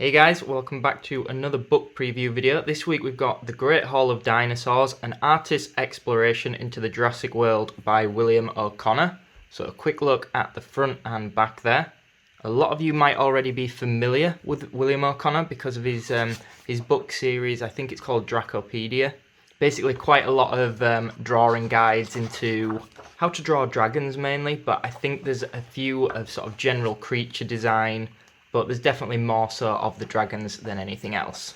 Hey guys, welcome back to another book preview video. This week we've got The Great Hall of Dinosaurs, an artist's exploration into the Jurassic world by William O'Connor. So a quick look at the front and back there. A lot of you might already be familiar with William O'Connor because of his book series. I think it's called Dracopedia. Basically quite a lot of drawing guides into how to draw dragons mainly, but I think there's a few of sort of general creature design, but there's definitely more so of the dragons than anything else.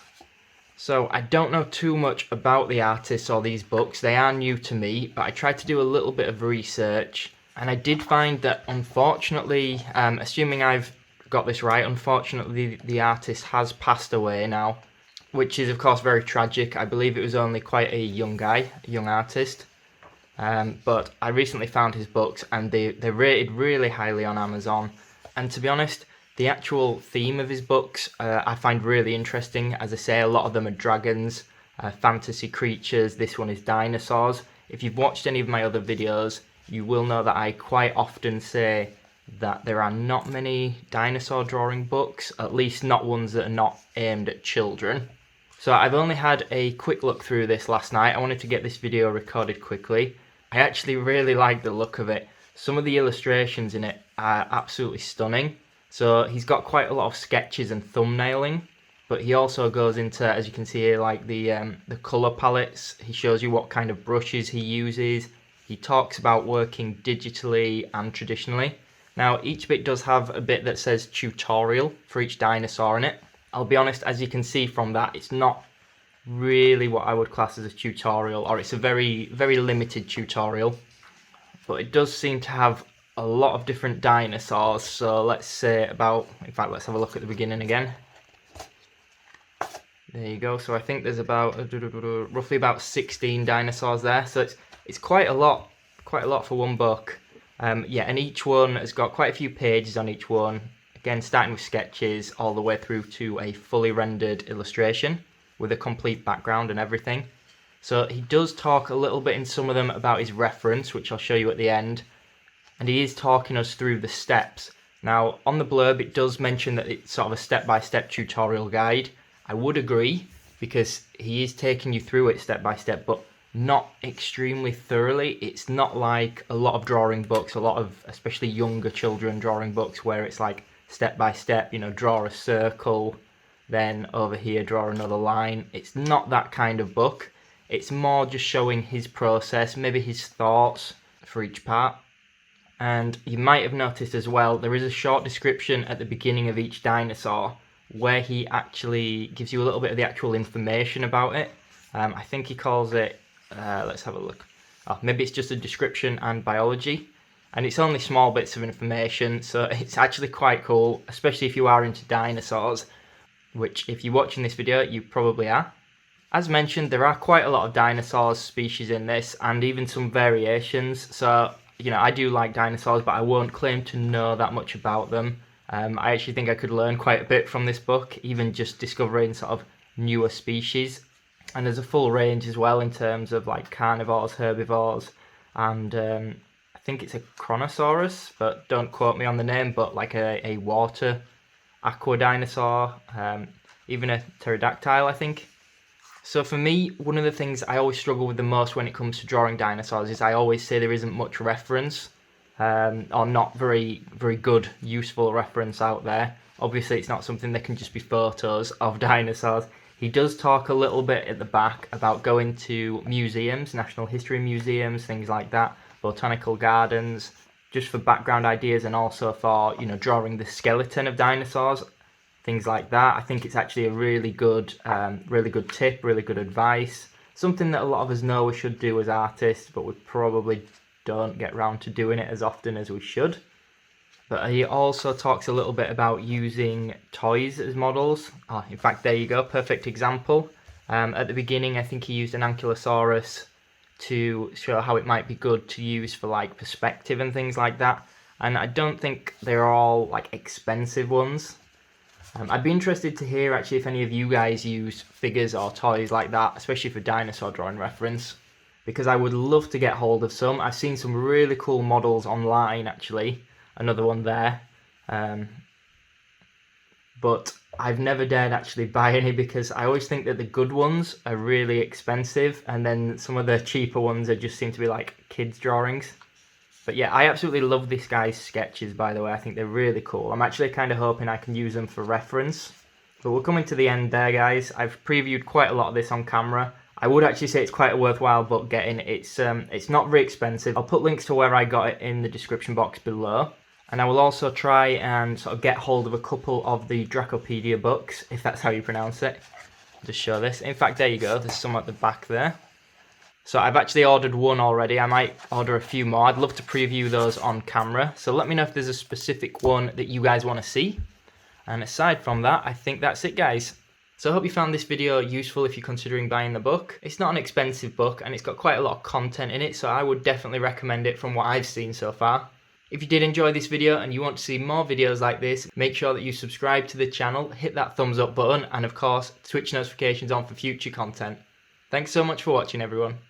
So I don't know too much about the artists or these books. They are new to me, but I tried to do a little bit of research, and I did find that unfortunately, assuming I've got this right, unfortunately the artist has passed away now, which is of course very tragic. I believe it was only quite a young guy, a young artist. But I recently found his books and they're rated really highly on Amazon. And to be honest, the actual theme of his books I find really interesting. As I say, a lot of them are dragons, fantasy creatures. This one is dinosaurs. If you've watched any of my other videos, you will know that I quite often say that there are not many dinosaur drawing books, at least not ones that are not aimed at children. So I've only had a quick look through this last night. I wanted to get this video recorded quickly. I actually really like the look of it. Some of the illustrations in it are absolutely stunning. So he's got quite a lot of sketches and thumbnailing, but he also goes into, as you can see here, like the colour palettes. He shows you what kind of brushes he uses. He talks about working digitally and traditionally. Now each bit does have a bit that says tutorial for each dinosaur in it. I'll be honest, as you can see from that, it's not really what I would class as a tutorial, or it's a very, very limited tutorial. But it does seem to have a lot of different dinosaurs, so let's say about, in fact let's have a look at the beginning again. There you go, so I think there's about roughly about 16 dinosaurs there, so it's quite a lot for one book. Yeah, and each one has got quite a few pages on each one, again starting with sketches all the way through to a fully rendered illustration with a complete background and everything. So he does talk a little bit in some of them about his reference, which I'll show you at the end. And he is talking us through the steps. Now, on the blurb, it does mention that it's sort of a step-by-step tutorial guide. I would agree, because he is taking you through it step-by-step, but not extremely thoroughly. It's not like a lot of drawing books, a lot of especially younger children drawing books, where it's like step-by-step, you know, draw a circle, then over here draw another line. It's not that kind of book. It's more just showing his process, maybe his thoughts for each part. And you might have noticed as well, there is a short description at the beginning of each dinosaur where he actually gives you a little bit of the actual information about it. I think he calls it, let's have a look. Oh, maybe it's just a description and biology. And it's only small bits of information, so it's actually quite cool, especially if you are into dinosaurs, which if you're watching this video, you probably are. As mentioned, there are quite a lot of dinosaurs species in this, and even some variations. So, you know, I do like dinosaurs, but I won't claim to know that much about them. I actually think I could learn quite a bit from this book, even just discovering sort of newer species. And there's a full range as well in terms of like carnivores, herbivores, and I think it's a Chronosaurus, but don't quote me on the name, but like a water aqua dinosaur, even a pterodactyl, I think. So for me, one of the things I always struggle with the most when it comes to drawing dinosaurs is I always say there isn't much reference, or not very good, useful reference out there. Obviously, it's not something that can just be photos of dinosaurs. He does talk a little bit at the back about going to museums, national history museums, things like that, botanical gardens, just for background ideas and also for, you know, drawing the skeleton of dinosaurs. Things like that. I think it's actually a really good tip, really good advice. Something that a lot of us know we should do as artists, but we probably don't get round to doing it as often as we should. But he also talks a little bit about using toys as models. Oh, in fact, there you go, perfect example. At the beginning, I think he used an Ankylosaurus to show how it might be good to use for like perspective and things like that. And I don't think they're all like expensive ones. I'd be interested to hear actually if any of you guys use figures or toys like that, especially for dinosaur drawing reference, because I would love to get hold of some. I've seen some really cool models online actually. Another one there. but I've never dared actually buy any because I always think that the good ones are really expensive, and then some of the cheaper ones just seem to be like kids' drawings. But yeah, I absolutely love this guy's sketches, by the way. I think they're really cool. I'm actually kind of hoping I can use them for reference. But we're coming to the end there, guys. I've previewed quite a lot of this on camera. I would actually say it's quite a worthwhile book getting. It's not very expensive. I'll put links to where I got it in the description box below. And I will also try and sort of get hold of a couple of the Dracopedia books, if that's how you pronounce it. Just show this. In fact, there you go. There's some at the back there. So I've actually ordered one already. I might order a few more. I'd love to preview those on camera. So let me know if there's a specific one that you guys want to see. And aside from that, I think that's it, guys. So I hope you found this video useful if you're considering buying the book. It's not an expensive book and it's got quite a lot of content in it, so I would definitely recommend it from what I've seen so far. If you did enjoy this video and you want to see more videos like this, make sure that you subscribe to the channel, hit that thumbs up button, and of course, Twitch notifications on for future content. Thanks so much for watching, everyone.